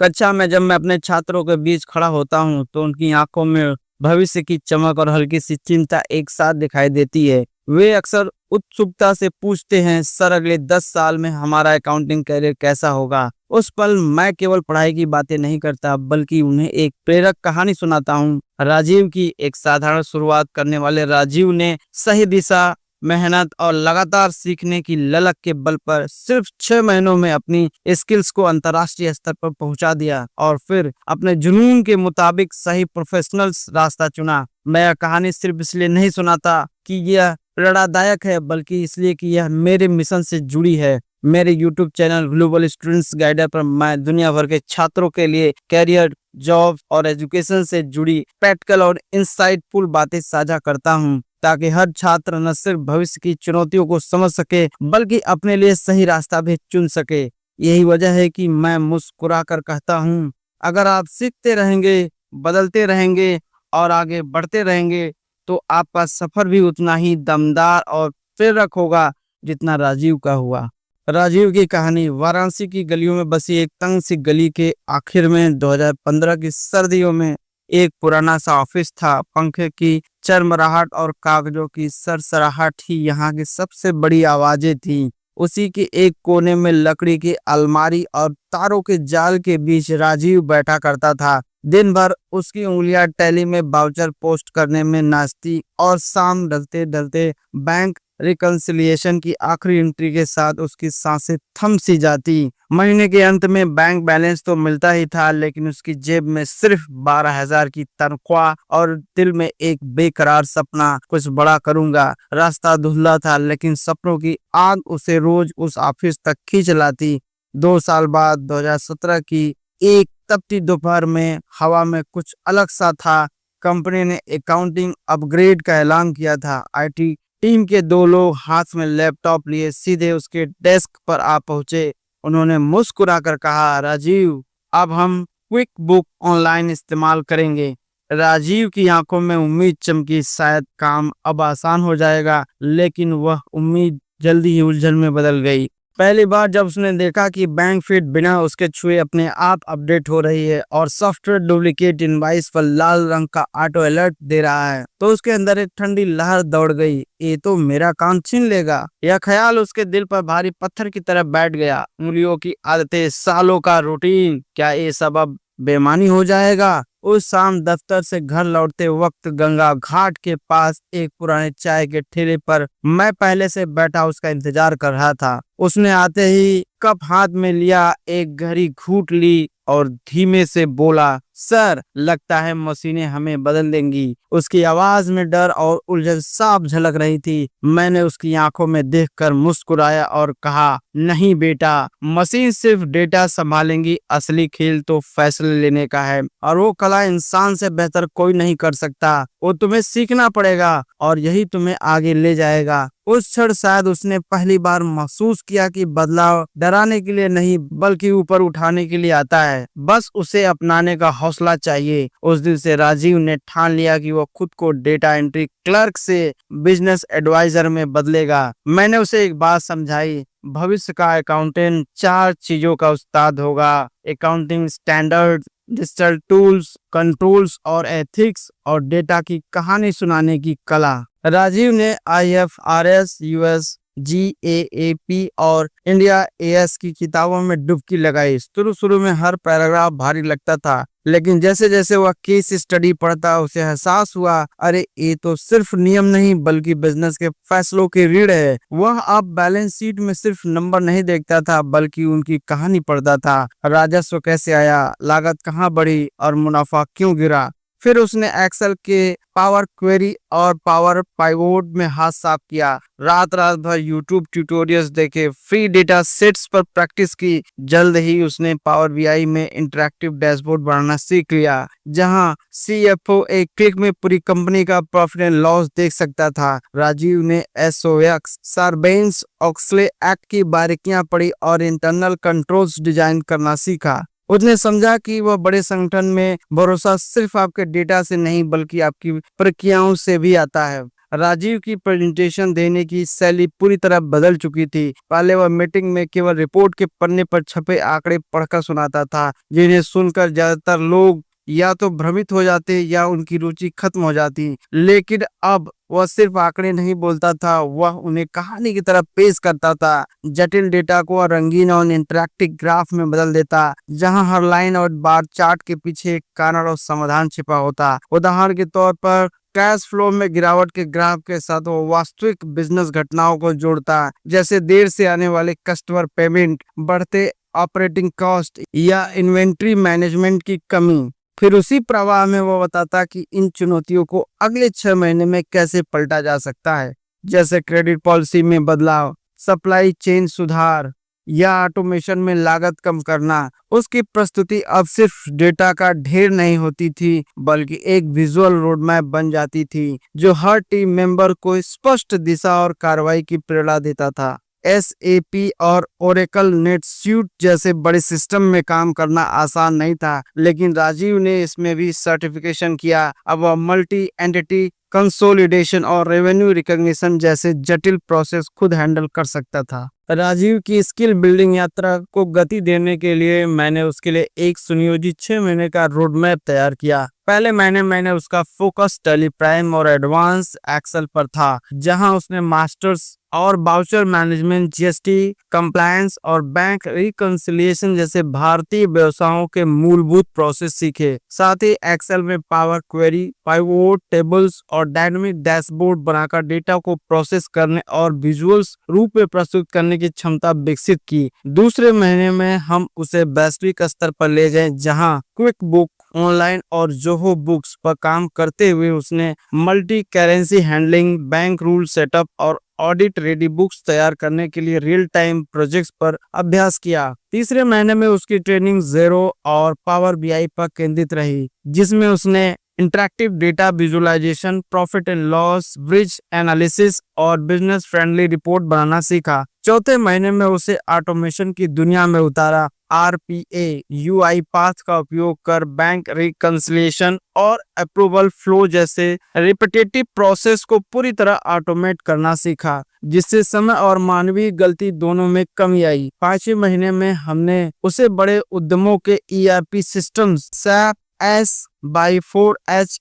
कक्षा में जब मैं अपने छात्रों के बीच खड़ा होता हूँ तो उनकी आंखों में भविष्य की चमक और हल्की सी चिंता एक साथ दिखाई देती है। वे अक्सर उत्सुकता से पूछते हैं, सर अगले 10 साल में हमारा अकाउंटिंग करियर कैसा होगा। उस पल मैं केवल पढ़ाई की बातें नहीं करता बल्कि उन्हें एक प्रेरक कहानी सुनाता हूँ। राजीव की एक साधारण शुरुआत करने वाले राजीव ने सही दिशा, मेहनत और लगातार सीखने की ललक के बल पर सिर्फ 6 महीनों में अपनी स्किल्स को अंतर्राष्ट्रीय स्तर पर पहुंचा दिया और फिर अपने जुनून के मुताबिक सही प्रोफेशनल रास्ता चुना। मैं यह कहानी सिर्फ इसलिए नहीं सुनाता कि यह प्रेरणादायक है, बल्कि इसलिए कि यह मेरे मिशन से जुड़ी है। मेरे YouTube channel global students guider पर मैं दुनिया भर के छात्रों के लिए कैरियर, जॉब और एजुकेशन से जुड़ी प्रैक्टिकल और इंसाइटफुल बातें साझा करता हूं, ताकि हर छात्र न सिर्फ भविष्य की चुनौतियों को समझ सके बल्कि अपने लिए सही रास्ता भी चुन सके। यही वजह है कि मैं मुस्कुरा कर कहता हूँ, अगर आप सीखते रहेंगे, बदलते रहेंगे और आगे बढ़ते रहेंगे तो आपका सफर भी उतना ही दमदार और प्रेरक होगा जितना राजीव का हुआ। राजीव की कहानी वाराणसी की गलियों में बसी एक तंग सी गली के आखिर में 2015 की सर्दियों में एक पुराना सा ऑफिस था। पंखे की चरमराहट और कागजों की सरसराहट ही यहाँ की सबसे बड़ी आवाजें थी। उसी के एक कोने में लकड़ी की अलमारी और तारों के जाल के बीच राजीव बैठा करता था। दिन भर उसकी उंगलियां टैली में वाउचर पोस्ट करने में नाचती और शाम ढलते ढलते बैंक रिकंसिलिएशन की आखिरी एंट्री के साथ उसकी सांसें थम सी जाती। महीने के अंत में बैंक बैलेंस तो मिलता ही था, लेकिन उसकी जेब में सिर्फ 12,000 की तनख्वाह और दिल में एक बेकरार सपना, कुछ बड़ा करूंगा। रास्ता धुंधला था लेकिन सपनों की आग उसे रोज उस ऑफिस तक खींच लाती। 2 साल बाद 2017 की एक तपती दोपहर में हवा में कुछ अलग सा था। कंपनी ने अकाउंटिंग अपग्रेड का ऐलान किया था। IT टीम के 2 लोग हाथ में लैपटॉप लिए सीधे उसके डेस्क पर आ पहुंचे। उन्होंने मुस्कुराकर कहा, राजीव, अब हम क्विक बुक ऑनलाइन इस्तेमाल करेंगे। राजीव की आंखों में उम्मीद चमकी, शायद काम अब आसान हो जाएगा, लेकिन वह उम्मीद जल्दी ही उलझन में बदल गई। पहली बार जब उसने देखा कि बैंक फीड बिना उसके छुए अपने आप अपडेट हो रही है और सॉफ्टवेयर डुप्लीकेट इनवॉइस पर लाल रंग का ऑटो अलर्ट दे रहा है, तो उसके अंदर एक ठंडी लहर दौड़ गई। ये तो मेरा काम छीन लेगा। यह ख्याल उसके दिल पर भारी पत्थर की तरह बैठ गया। उंगलियों की आदतें, सालों का रूटीन, क्या ये सब अब बेमानी हो जाएगा? उस शाम दफ्तर से घर लौटते वक्त गंगा घाट के पास एक पुराने चाय के ठेले पर मैं पहले से बैठा उसका इंतजार कर रहा था। उसने आते ही कप हाथ में लिया, एक गहरी घूंट ली और धीमे से बोला, सर, लगता है मशीनें हमें बदल देंगी। उसकी आवाज में डर और उलझन साफ झलक रही थी। मैंने उसकी आंखों में देखकर मुस्कुराया और कहा, नहीं बेटा, मशीन सिर्फ डेटा संभालेंगी, असली खेल तो फैसले लेने का है, और वो कला इंसान से बेहतर कोई नहीं कर सकता। वो तुम्हें सीखना पड़ेगा और यही तुम्हें आगे ले जाएगा। उस क्षण शायद उसने पहली बार महसूस किया कि बदलाव डराने के लिए नहीं बल्कि ऊपर उठाने के लिए आता है, बस उसे अपनाने का हौसला चाहिए। उस दिन से राजीव ने ठान लिया कि वो खुद को डेटा एंट्री क्लर्क से बिजनेस एडवाइजर में बदलेगा। मैंने उसे एक बात समझाई, भविष्य का अकाउंटेंट 4 चीजों का उस्ताद होगा: accounting standard, digital tools, controls और एथिक्स, और डेटा की कहानी सुनाने की कला। राजीव ने IFRS, US GAAP और इंडिया AS की किताबों में डुबकी लगाई। शुरू में हर पैराग्राफ भारी लगता था, लेकिन जैसे जैसे वह केस स्टडी पढ़ता उसे एहसास हुआ, अरे ये तो सिर्फ नियम नहीं बल्कि बिजनेस के फैसलों की रीढ़ है। वह अब बैलेंस शीट में सिर्फ नंबर नहीं देखता था बल्कि उनकी कहानी पढ़ता था। राजस्व कैसे आया, लागत कहाँ बढ़ी और मुनाफा क्यों गिरा। फिर उसने एक्सेल के पावर क्वेरी और पावर पाइवोट में हाथ साफ किया। रात रात भर यूट्यूब ट्यूटोरियल्स देखे, फ्री डेटा सेट्स पर प्रैक्टिस की। जल्द ही उसने पावर BI में इंटरैक्टिव डैशबोर्ड बनाना सीख लिया, जहां CFO एक क्लिक में पूरी कंपनी का प्रॉफिट एंड लॉस देख सकता था। राजीव ने SOX, सार्बेन्स-ओक्सले एक्ट की बारीकियां पढ़ी और इंटरनल कंट्रोल्स डिजाइन करना सीखा। उसने समझा कि वह बड़े संगठन में भरोसा सिर्फ आपके डेटा से नहीं बल्कि आपकी प्रक्रियाओं से भी आता है। राजीव की प्रेजेंटेशन देने की शैली पूरी तरह बदल चुकी थी। पहले वह मीटिंग में केवल रिपोर्ट के पन्ने पर छपे आंकड़े पढ़कर सुनाता था, जिन्हें सुनकर ज्यादातर लोग या तो भ्रमित हो जाते या उनकी रुचि खत्म हो जाती। लेकिन अब वह सिर्फ आंकड़े नहीं बोलता था, वह उन्हें कहानी की तरह पेश करता था। जटिल डेटा को वह रंगीन और इंटरैक्टिव ग्राफ में बदल देता, जहां हर लाइन और बार चार्ट के पीछे एक कारण और समाधान छिपा होता। उदाहरण के तौर पर कैश फ्लो में गिरावट के ग्राफ के साथ वो वास्तविक बिजनेस घटनाओं को जोड़ता, जैसे देर से आने वाले कस्टमर पेमेंट, बढ़ते ऑपरेटिंग कॉस्ट या इन्वेंट्री मैनेजमेंट की कमी। फिर उसी प्रवाह में वो बताता कि इन चुनौतियों को अगले 6 महीने में कैसे पलटा जा सकता है, जैसे क्रेडिट पॉलिसी में बदलाव, सप्लाई चेन सुधार या ऑटोमेशन में लागत कम करना। उसकी प्रस्तुति अब सिर्फ डेटा का ढेर नहीं होती थी, बल्कि एक विजुअल रोडमैप बन जाती थी, जो हर टीम मेंबर को स्पष्ट दिशा और कार्रवाई की प्रेरणा देता था। SAP और ओरेकल नेटस्यूट जैसे बड़े सिस्टम में काम करना आसान नहीं था, लेकिन राजीव ने इसमें भी सर्टिफिकेशन किया। अब वह मल्टी एंटिटी कंसोलिडेशन और रेवेन्यू रिकॉग्निशन जैसे जटिल प्रोसेस खुद हैंडल कर सकता था। राजीव की स्किल बिल्डिंग यात्रा को गति देने के लिए मैंने उसके लिए एक सुनियोजित 6 महीने का रोड मैप तैयार किया। पहले महीने मैंने उसका फोकस टैली प्राइम और एडवांस एक्सेल पर था, जहां उसने मास्टर्स और बाउचर मैनेजमेंट, GST कंप्लायंस और बैंक रिकंसिलिएशन जैसे भारतीय व्यवसायों के मूलभूत प्रोसेस सीखे। साथ ही एक्सेल में पावर क्वेरी, पाइवोट टेबल्स और डायनामिक डैशबोर्ड बनाकर डेटा को प्रोसेस करने और विजुअल्स रूप में प्रस्तुत करने की क्षमता विकसित की। दूसरे महीने में हम उसे वैश्विक स्तर पर ले गए, जहां क्विक बुक ऑनलाइन और जोहो बुक्स पर काम करते हुए उसने multi currency handling, bank rule setup और ऑडिट रेडी बुक्स तैयार करने के लिए रियल टाइम प्रोजेक्ट्स पर अभ्यास किया। तीसरे महीने में उसकी ट्रेनिंग ज़ेरो और पावर BI पर केंद्रित रही, जिसमें उसने interactive data visualisation, profit and loss, bridge analysis और बिजनेस फ्रेंडली रिपोर्ट बनाना सीखा। चौथे महीने में उसे ऑटोमेशन की दुनिया में उतारा। RPA UI पाथ का उपयोग कर बैंक रिकंसिलिएशन और अप्रूवल फ्लो जैसे रिपीटेटिव प्रोसेस को पूरी तरह ऑटोमेट करना सीखा, जिससे समय और मानवीय गलती दोनों में कमी आई। 5वें महीने में हमने उसे बड़े उद्यमों के ERP systems SAP S/4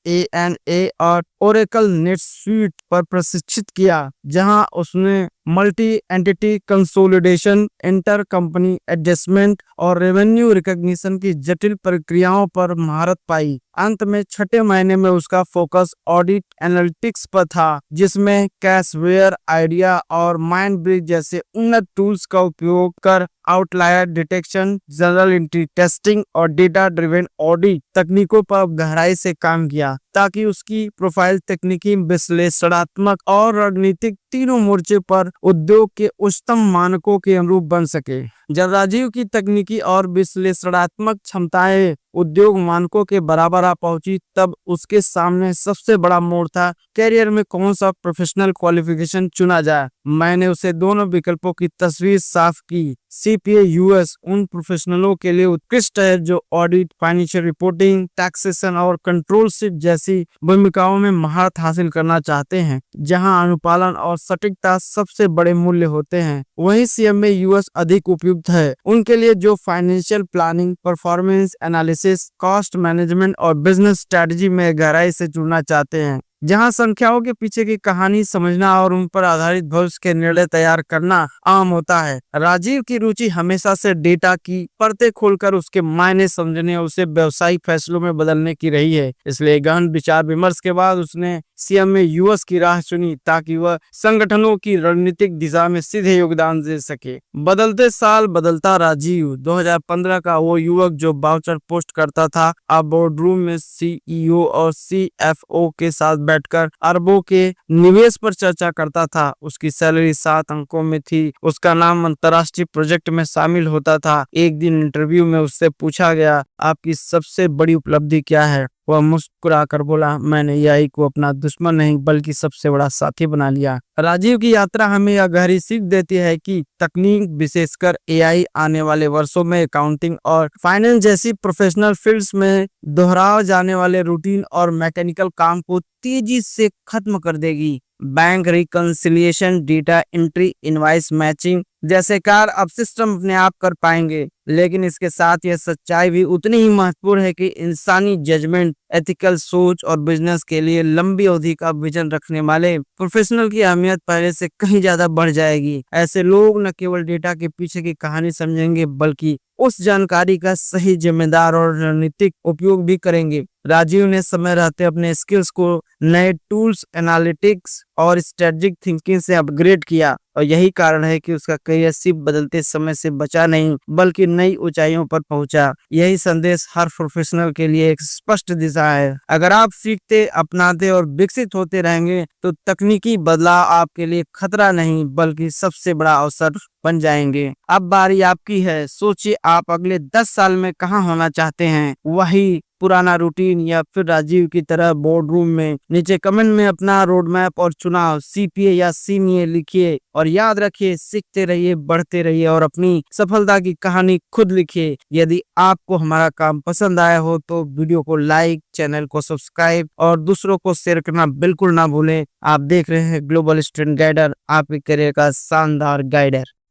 HANA और ओरेकल नेटस्यूट पर प्रशिक्षित किया, जहां उसने multi entity consolidation, inter company adjustment और रेवेन्यू रिकॉग्निशन की जटिल प्रक्रियाओं पर महारत पाई। अंत में 6ठे महीने में उसका फोकस ऑडिट एनालिटिक्स पर था, जिसमें कैशवेयर, आइडिया और माइंडब्रिज जैसे उन्नत टूल्स का उपयोग कर outlier detection, general entry testing और डेटा ड्रिवन ऑडिट तकनीकों पर गहराई से काम किया, ताकि उसकी प्रोफाइल तकनीकी, विश्लेषणात्मक और रणनीतिक तीनों मोर्चे पर उद्योग के उच्चतम मानकों के अनुरूप बन सके। जब राजीव की तकनीकी और विश्लेषणात्मक क्षमताएं उद्योग मानकों के बराबर आ पहुंची, तब उसके सामने सबसे बड़ा मोड़ था, कैरियर में कौन सा प्रोफेशनल क्वालिफिकेशन चुना जाए। मैंने उसे दोनों विकल्पों की तस्वीर साफ की। CPA US उन प्रोफेशनलों के लिए उत्कृष्ट है जो ऑडिट, फाइनेंशियल रिपोर्टिंग, टैक्सेशन और कंट्रोलशिप जैसी भूमिकाओं में महारत हासिल करना चाहते हैं, जहां अनुपालन और सटीकता सबसे बड़े मूल्य होते हैं। वहीं CMA US अधिक उपयुक्त है उनके लिए जो financial planning, performance analysis, cost management और बिजनेस स्ट्रेटजी में गहराई से जुड़ना चाहते हैं, जहां संख्याओं के पीछे की कहानी समझना और उन पर आधारित भविष्य के निर्णय तैयार करना आम होता है। राजीव की रुचि हमेशा से डेटा की परतें खोलकर उसके मायने समझने और उसे व्यवसायिक फैसलों में बदलने की रही है। इसलिए गहन विचार विमर्श के बाद उसने CMA US की राह चुनी, ताकि वह संगठनों की रणनीतिक दिशा में सीधे योगदान दे सके। बदलते साल बदलता राजीव। 2015 का वो युवक जो बाउचर पोस्ट करता था, अब बोर्डरूम में CEO और CFO के साथ बैठकर अरबों के निवेश पर चर्चा करता था। उसकी सैलरी 7 अंकों में थी। उसका नाम अंतरराष्ट्रीय प्रोजेक्ट में शामिल होता था। एक दिन इंटरव्यू में उससे पूछा गया, आपकी सबसे बड़ी उपलब्धि क्या है? वह मुस्कुराकर बोला, मैंने AI को अपना दुश्मन नहीं बल्कि सबसे बड़ा साथी बना लिया। राजीव की यात्रा हमें यह गहरी सीख देती है कि तकनीक, विशेषकर AI, आने वाले वर्षों में अकाउंटिंग और फाइनेंस जैसी प्रोफेशनल फील्ड्स में दोहराए जाने वाले रूटीन और मैकेनिकल काम को तेजी से खत्म कर देगी। Bank reconciliation, data entry, invoice matching जैसे कार्य अब सिस्टम अपने आप कर पाएंगे। लेकिन इसके साथ यह सच्चाई भी उतनी ही महत्वपूर्ण है कि इंसानी जजमेंट, एथिकल सोच और बिजनेस के लिए लंबी अवधि का विजन रखने वाले प्रोफेशनल की अहमियत पहले से कहीं ज्यादा बढ़ जाएगी। ऐसे लोग न केवल डेटा के पीछे की कहानी समझेंगे बल्कि उस जानकारी का सही, जिम्मेदार और रणनीतिक उपयोग भी करेंगे। राजीव ने समय रहते अपने स्किल्स को नए टूल्स, एनालिटिक्स और स्ट्रेटेजिक थिंकिंग से अपग्रेड किया और यही कारण है कि उसका करियर सिर्फ बदलते समय से बचा नहीं बल्कि नई ऊंचाइयों पर पहुंचा। यही संदेश हर प्रोफेशनल के लिए एक स्पष्ट दिशा है। अगर आप सीखते, अपनाते और विकसित होते रहेंगे तो तकनीकी बदलाव आपके लिए खतरा नहीं बल्कि सबसे बड़ा अवसर बन जाएंगे। अब बारी आपकी है। सोचिए आप अगले 10 साल में कहाँ होना चाहते हैं। वही पुराना रूटीन या फिर राजीव की तरह बोर्ड रूम में? नीचे कमेंट में अपना रोड मैप और चुनाव सीपीए या सीएमए लिखिए और याद रखिए, सीखते रहिए, बढ़ते रहिए और अपनी सफलता की कहानी खुद लिखिए। यदि आपको हमारा काम पसंद आया हो तो वीडियो को लाइक, चैनल को सब्सक्राइब और दूसरों को शेयर करना बिल्कुल ना भूलें। आप देख रहे हैं ग्लोबल स्टूडेंट गाइडर, आपके करियर का शानदार गाइडर।